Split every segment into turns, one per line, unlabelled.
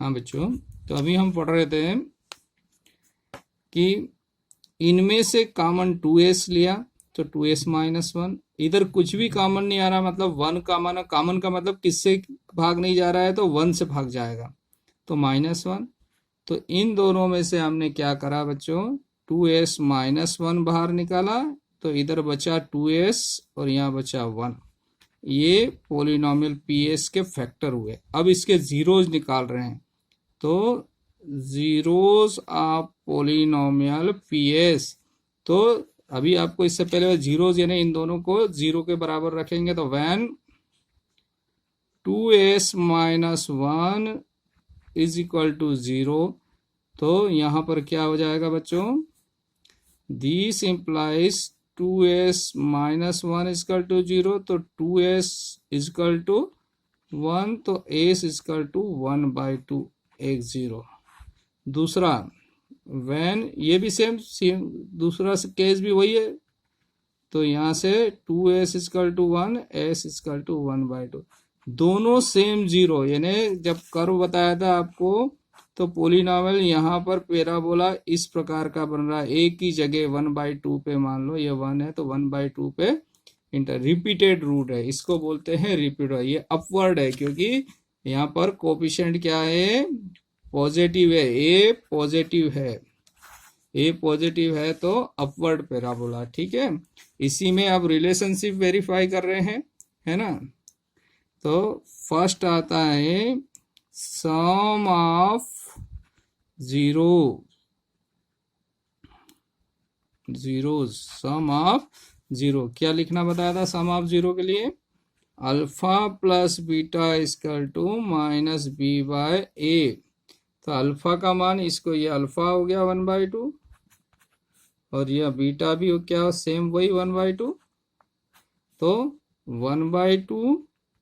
हाँ बच्चों, तो अभी हम पढ़ रहे थे कि इनमें से कॉमन 2s लिया तो 2s माइनस 1, इधर कुछ भी कॉमन नहीं आ रहा, मतलब 1 कॉमन है। कॉमन का मतलब किससे भाग नहीं जा रहा है, तो 1 से भाग जाएगा, तो -1। तो इन दोनों में से हमने क्या करा बच्चों, 2s माइनस 1 बाहर निकाला, तो इधर बचा 2s और यहाँ बचा 1। ये पोलिनोमियल पीएस के फैक्टर हुए। अब इसके जीरोज निकाल रहे हैं, तो जीरोज ऑफ पोलिनोमियल पीएस। तो अभी आपको इससे पहले जीरोज यानी इन दोनों को जीरो के बराबर रखेंगे, तो when 2s minus 1 is equal to 0, तो यहां पर क्या हो जाएगा बच्चों, this implies 2s minus 1 is equal to 0, तो 2s इजकल टू 1, तो s इजकल टू 1/2 एक 0। दूसरा, व्हेन ये भी सेम दूसरा केस भी वही है, तो यहाँ से 2s is equal to 1, s is equal to 1/2, दोनों सेम 0। यानी जब कर्व बताया था आपको, तो पोलिनोमियल यहाँ पर पैराबोला इस प्रकार का बन रहा है, एक ही जगह 1/2 पे, मान लो ये 1 है तो 1/2 पे इंटर रिपीटेड रूट है, इसको बोलते हैं रिपीट। ये अपवर्ड है क्योंकि यहाँ पर कोफिशिएंट क्या है, पॉजिटिव है, ए पॉजिटिव है, ए पॉजिटिव है तो अपवर्ड पैराबोला। ठीक है, इसी में अब रिलेशनशिप वेरीफाई कर रहे हैं, है ना। तो फर्स्ट आता है sum of zeros, sum of zero. क्या लिखना बताया था सम ऑफ जीरो के लिए, alpha plus beta equal to minus b/a। तो अल्फा का मान, इसको ये अल्फा हो गया 1/2, और यह बीटा भी क्या सेम वही 1/2, तो 1/2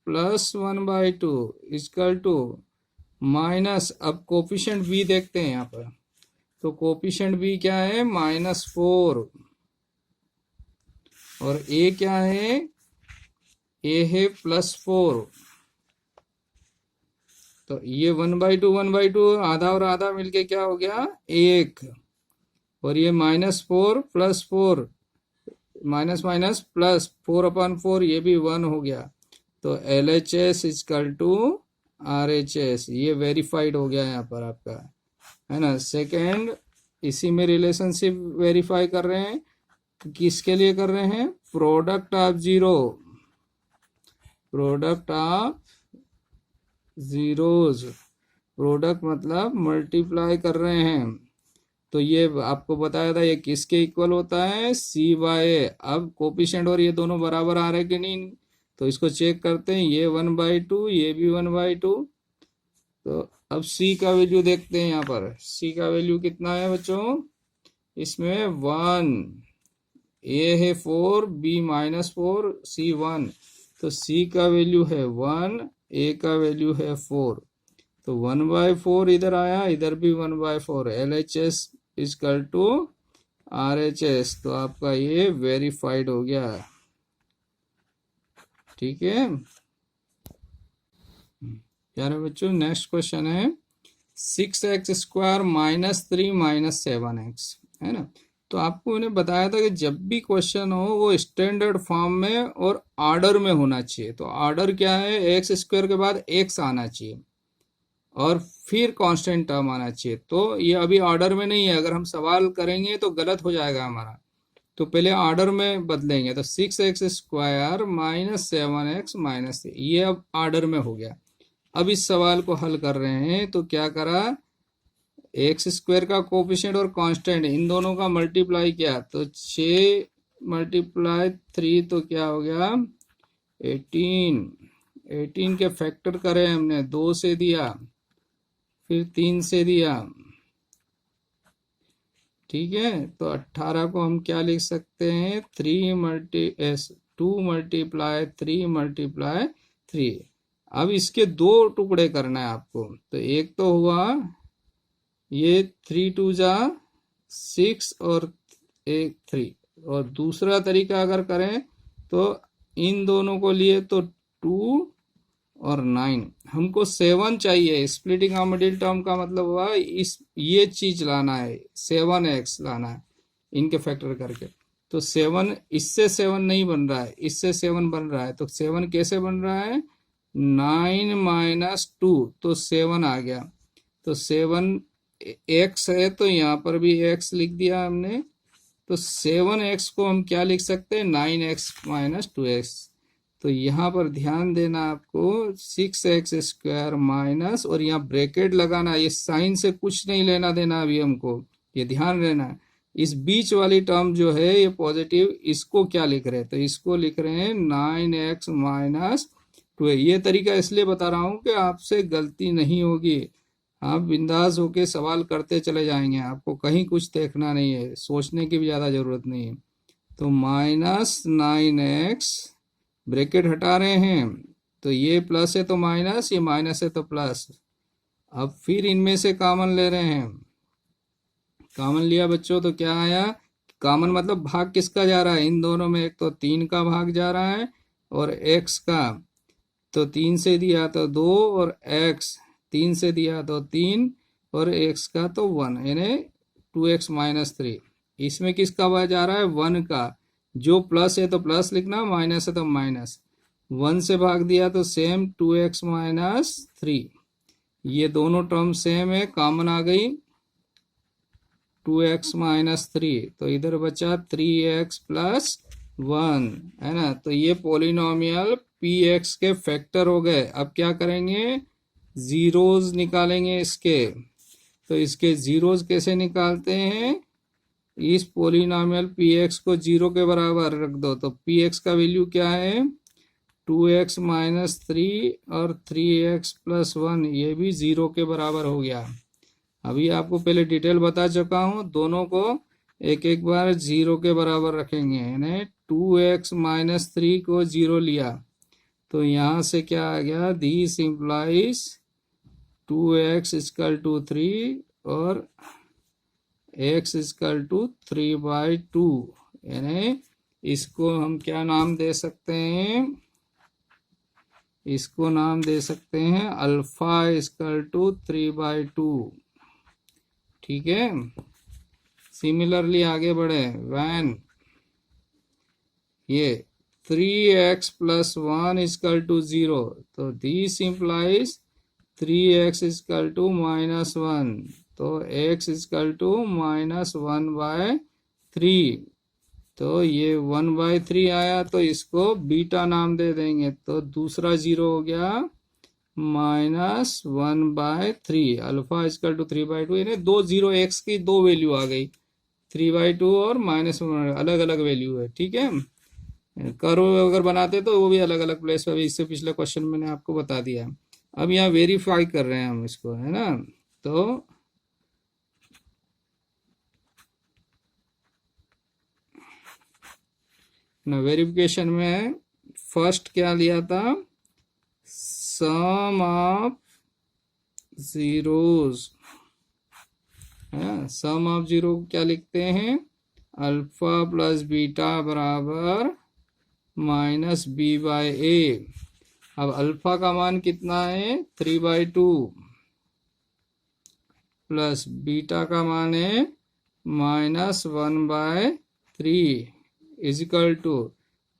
प्लस 1/2 इक्वल टू माइनस, अब कोफिशिएंट b देखते हैं यहाँ पर, तो कोफिशिएंट b क्या है, -4, और a क्या है, a है +4। तो ये 1/2 आधा और आधा मिलके क्या हो गया 1, और ये -4 + 4 माइनस माइनस प्लस 4/4, ये भी 1 हो गया। तो LHS इक्वल टू RHS, ये वेरीफाइड हो गया यहाँ पर आपका, है ना। सेकेंड, इसी में रिलेशनशिप वेरीफाई कर रहे हैं, किसके लिए कर रहे हैं, product of zero, product of zeros, product मतलब मल्टीप्लाई कर रहे हैं। तो ये आपको बताया था ये किसके इक्वल होता है, C/A। अब कोफिशिएंट और ये दोनों बराबर आ रहे हैं कि नहीं, तो इसको चेक करते हैं, ये 1/2, ये भी 1/2। तो अब C का वैल्यू देखते हैं, यहाँ पर C का वैल्यू कितना है बच्चों, इसमें 1, A है 4, B -4, C 1, तो C का वैल्यू है 1, A का वैल्यू है 4, तो 1/4 इधर आया, इधर भी 1/4, LHS इक्वल टू RHS। तो आपका ये वेरीफाइड हो गया, ठीक है प्यारे बच्चों। नेक्स्ट क्वेश्चन है 6x² -3 -7x, है ना। तो आपको मैंने बताया था कि जब भी क्वेश्चन हो वो स्टैंडर्ड फॉर्म में और ऑर्डर में होना चाहिए। तो ऑर्डर क्या है, x² के बाद x आना चाहिए और फिर कांस्टेंट टर्म आना चाहिए। तो ये अभी ऑर्डर में नहीं है, अगर हम सवाल करेंगे तो गलत हो जाएगा हमारा, तो पहले ऑर्डर में बदलेंगे। तो 6x² -7x -3, ये अब ऑर्डर में हो गया। अब इस सवाल को हल कर रहे हैं, तो क्या करा, x² का कोफिशिएंट और कांस्टेंट इन दोनों का मल्टीप्लाई किया, तो 6 × 3 तो क्या हो गया 18 के फैक्टर करें हमने, 2 से दिया फिर 3 से दिया, ठीक है। तो 18 को हम क्या लिख सकते हैं, 2 × 3 × 3। अब इसके दो टुकड़े करना है आपको, तो एक तो हुआ ये 3 × 2 = 6 और 3, और दूसरा तरीका अगर करें तो इन दोनों को लिए तो 2 और 9। हमको 7 चाहिए। स्प्लिटिंग ऑफ मिडिल टर्म का मतलब हुआ ये चीज लाना है, 7x लाना है इनके फैक्टर करके। तो 7, इससे 7 नहीं बन रहा है, इससे 7 बन रहा है। तो 7 कैसे बन रहा है? 9 माइनस 2, तो 7 आ गया। तो 7 x है, तो यहाँ पर भी x लिख दिया हमने। तो 7x को हम क्या लिख सकते हैं? 9x minus 2x। तो यहाँ पर ध्यान देना आपको, 6x² माइनस, और यहाँ ब्रैकेट लगाना। ये साइन से कुछ नहीं लेना देना अभी हमको, ये ध्यान रहना है। इस बीच वाली टर्म जो है ये पॉजिटिव, इसको क्या लिख रहे हैं? तो इसको लिख रहे हैं 9x माइनस 2। ये तरीका इसलिए बता रहा हूँ कि आपसे गलती नहीं होगी, आप बिंदास होके सवाल करते चले जाएंगे, आपको कहीं कुछ देखना नहीं है, सोचने की भी ज़्यादा ज़रूरत नहीं है। तो माइनस 9x, ब्रैकेट हटा रहे हैं, तो ये प्लस है तो माइनस, ये माइनस है तो प्लस। अब फिर इनमें से कॉमन ले रहे हैं। कॉमन लिया बच्चों तो क्या आया? कॉमन मतलब भाग किसका जा रहा है? इन दोनों में एक तो 3 का भाग जा रहा है और x का। तो 3 से दिया तो 2, और x 3 से दिया तो 3, और x का तो 1, यानी 2x माइनस 3। इसमें किसका भाग जा रहा है? 1 का। जो प्लस है तो प्लस लिखना, माइनस है तो माइनस। 1 से भाग दिया तो सेम 2x माइनस 3। ये दोनों टर्म सेम है, कॉमन आ गई 2x माइनस 3। तो इधर बचा 3x प्लस 1, है ना। तो ये पोलिनोमियल px के फैक्टर हो गए। अब क्या करेंगे? जीरोज निकालेंगे इसके। तो इसके जीरोज कैसे निकालते हैं? इस पोलिनोमियल px को 0 के बराबर रख दो। तो px का वैल्यू क्या है? 2x माइनस 3 और 3x प्लस 1, ये भी 0 के बराबर हो गया। अभी आपको पहले डिटेल बता चुका हूँ, दोनों को एक एक बार 0 के बराबर रखेंगे। यानी 2x माइनस 3 को 0 लिया, तो यहाँ से क्या आ गया? This implies 2x equal to 3 और x इक्वल टू 3/2। यानी इसको हम क्या नाम दे सकते हैं? इसको नाम दे सकते हैं अल्फा इक्वल टू 3/2। ठीक है। सिमिलरली आगे बढ़े, वैन ये 3x प्लस 1 इक्वल टू 0, तो this implies 3x equal to minus 1, तो x इक्वल टू माइनस 1/3। तो ये 1/3 आया, तो इसको बीटा नाम दे देंगे। तो दूसरा 0 हो गया माइनस 1/3। अल्फा इक्वल टू 3/2, यानी 2 0 x की 2 वैल्यू आ गई, 3/2 और माइनस 1, अलग अलग वैल्यू है। ठीक है। कर्व अगर बनाते तो वो भी अलग अलग प्लेस पे, इससे पिछले क्वेश्चन मैंने आपको बता दिया। अब यहाँ वेरीफाई कर रहे हैं हम इसको, है ना। तो वेरिफिकेशन में फर्स्ट क्या लिया था? Sum of zeros. Sum of zero क्या लिखते हैं? अल्फा प्लस बीटा बराबर माइनस b/a। अब अल्फा का मान कितना है? 3/2 प्लस बीटा का मान है minus 1/3 is equal to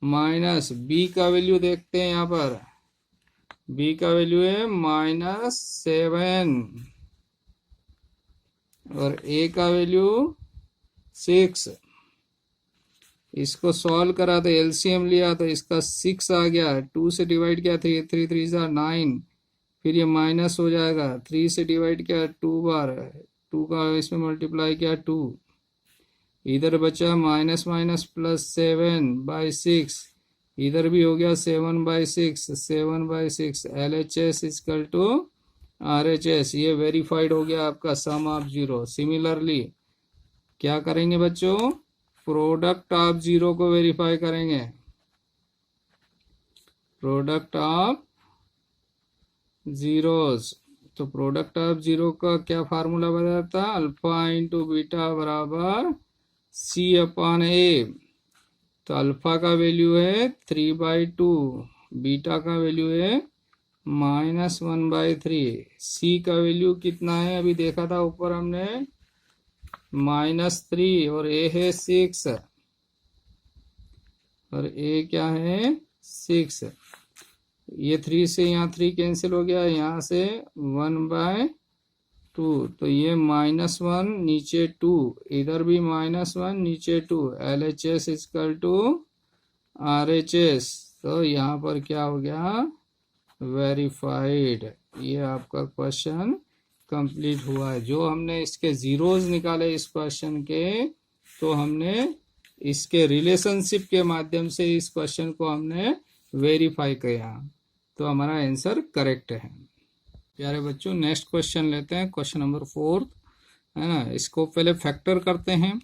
minus B का वैल्यू देखते हैं। यहाँ पर बी का वैल्यू है -7 और ए का वैल्यू 6। इसको सॉल्व करा तो एलसीएम लिया तो इसका 6 आ गया। 2 से डिवाइड किया 3 3 3 9, फिर ये माइनस हो जाएगा। 3 से डिवाइड किया 2 बार, 2 का इसमें मल्टीप्लाई किया 2, इधर बचा माइनस माइनस प्लस 7/6, इधर भी हो गया 7/6, 7/6। LHS इक्वल टू RHS, ये वेरीफाइड हो गया आपका सम ऑफ जीरो। सिमिलरली क्या करेंगे बच्चों? प्रोडक्ट ऑफ जीरो को वेरीफाई करेंगे। प्रोडक्ट ऑफ जीरोस, तो प्रोडक्ट ऑफ जीरो का क्या फार्मूला बताता? अल्फा इंटू बीटा बराबर C/A। तो अल्फा का वैल्यू है 3/2, बीटा का वैल्यू है -1/3। सी का वैल्यू कितना है, अभी देखा था ऊपर हमने, -3, और ए है 6, और ए क्या है 6। ये 3 से यहाँ 3 कैंसिल हो गया, यहाँ से 1/2, तो ये -1 नीचे 2, इधर भी -1 नीचे 2, LHS इक्वल टू RHS। तो यहाँ पर क्या हो गया, वेरीफाइड। ये आपका क्वेश्चन कंप्लीट हुआ है। जो हमने इसके जीरोज निकाले इस क्वेश्चन के, तो हमने इसके रिलेशनशिप के माध्यम से इस क्वेश्चन को हमने वेरीफाई किया, तो हमारा आंसर करेक्ट है। प्यारे बच्चों, नेक्स्ट क्वेश्चन लेते हैं, क्वेश्चन नंबर 4 है ना। इसको पहले फैक्टर करते हैं।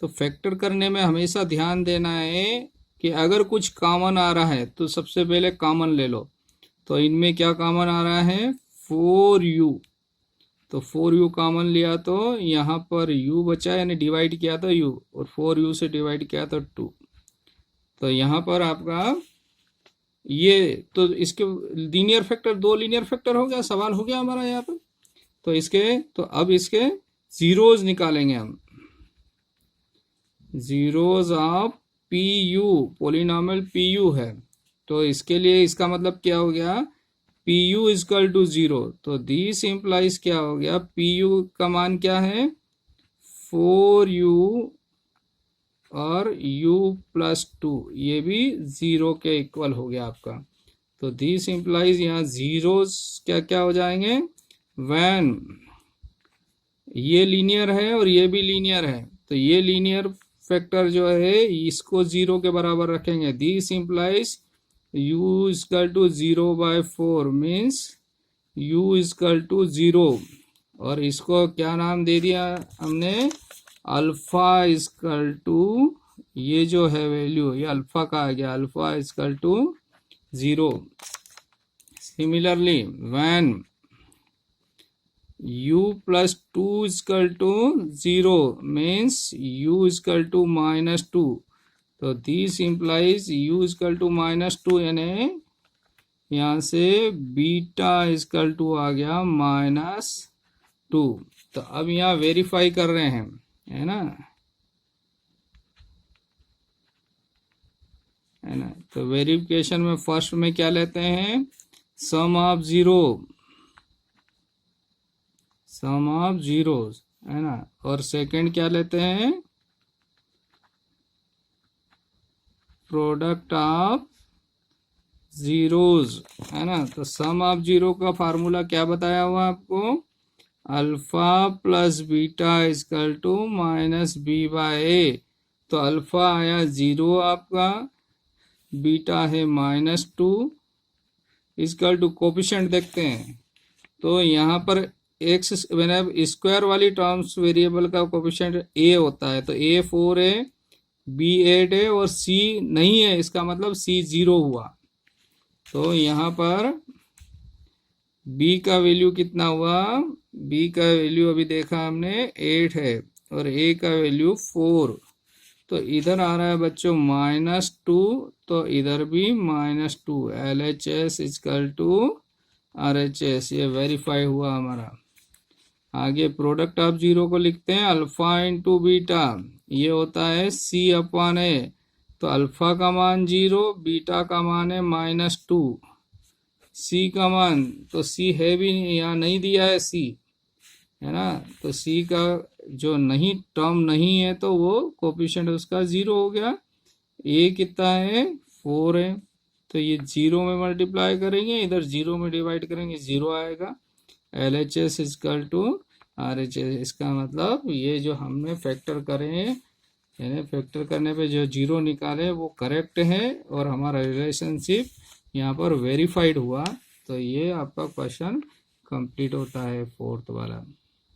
तो फैक्टर करने में हमेशा ध्यान देना है कि अगर कुछ कॉमन आ रहा है तो सबसे पहले कॉमन ले लो। तो इनमें क्या कॉमन आ रहा है, 4u, तो 4u कॉमन लिया तो यहाँ पर u बचा, यानी डिवाइड किया तो u, और 4u से डिवाइड किया तो 2। तो यहाँ पर आपका ये, तो इसके लीनियर फैक्टर, 2 लीनियर फैक्टर हो गया, सवाल हो गया हमारा यहाँ पर। तो इसके, तो अब इसके जीरोज निकालेंगे हम, zeros of PU, polynomial PU है। तो इसके लिए इसका मतलब क्या हो गया, PU इक्वल टू 0। तो दिस इम्प्लाइज क्या हो गया, PU का मान क्या है 4u, और u प्लस 2, ये भी 0 के इक्वल हो गया आपका। तो दिस इम्प्लाइज यहाँ जीरोस क्या क्या हो जाएंगे, व्हेन ये लीनियर है और ये भी लीनियर है, तो ये लीनियर फैक्टर जो है इसको 0 के बराबर रखेंगे। This implies u equal to 0/4 means u equal to 0, और इसको क्या नाम दे दिया हमने, अल्फा इक्वल टू, ये जो है वैल्यू, ये अल्फा का आ गया, alpha equal to 0। Similarly when u plus 2 equal to 0 means u equal to -2। तो this implies u equal to -2, यानी यहाँ से बीटा इक्वल टू आ गया -2। तो अब यहाँ वेरीफाई कर रहे हैं, है ना, है ना। तो वेरिफिकेशन में फर्स्ट में क्या लेते हैं, सम ऑफ जीरोस, है ना, और सेकंड क्या लेते हैं, प्रोडक्ट ऑफ जीरोस, है ना। तो सम ऑफ जीरो का फार्मूला क्या बताया हुआ आपको, alpha plus beta equal to -b/a। तो अल्फा आया 0 आपका, बीटा है -2, इक्वल टू कोफिशिएंट देखते हैं। तो यहाँ पर एक्स स्क्वायर वाली टर्म्स वेरिएबल का कोफिशिएंट a होता है, तो a 4 है, b 8 है, और c नहीं है, इसका मतलब c 0 हुआ। तो यहाँ पर b का वैल्यू कितना हुआ, b का वैल्यू अभी देखा हमने 8 है, और a का वैल्यू 4। तो इधर आ रहा है बच्चों -2, तो इधर भी -2, LHS इक्वल टू RHS, ये वेरीफाई हुआ हमारा। आगे प्रोडक्ट ऑफ जीरो को लिखते हैं, अल्फा इंटू बीटा, ये होता है C/A। तो अल्फा का मान 0, बीटा का मान है -2, C का मान, तो C है भी यहाँ नहीं दिया है C, है ना। तो C का जो नहीं टर्म नहीं है, तो वो कोफिशिएंट उसका 0 हो गया। A कितना है 4 है, तो ये 0 में मल्टीप्लाई करेंगे, इधर 0 में डिवाइड करेंगे, 0 आएगा। LHS इक्वल टू RHS, इसका मतलब ये जो हमने फैक्टर करे हैं, यानी फैक्टर करने पे जो 0 निकाले वो करेक्ट है, और हमारा रिलेशनशिप यहाँ पर वेरीफाइड हुआ। तो ये आपका क्वेश्चन कंप्लीट होता है 4th वाला।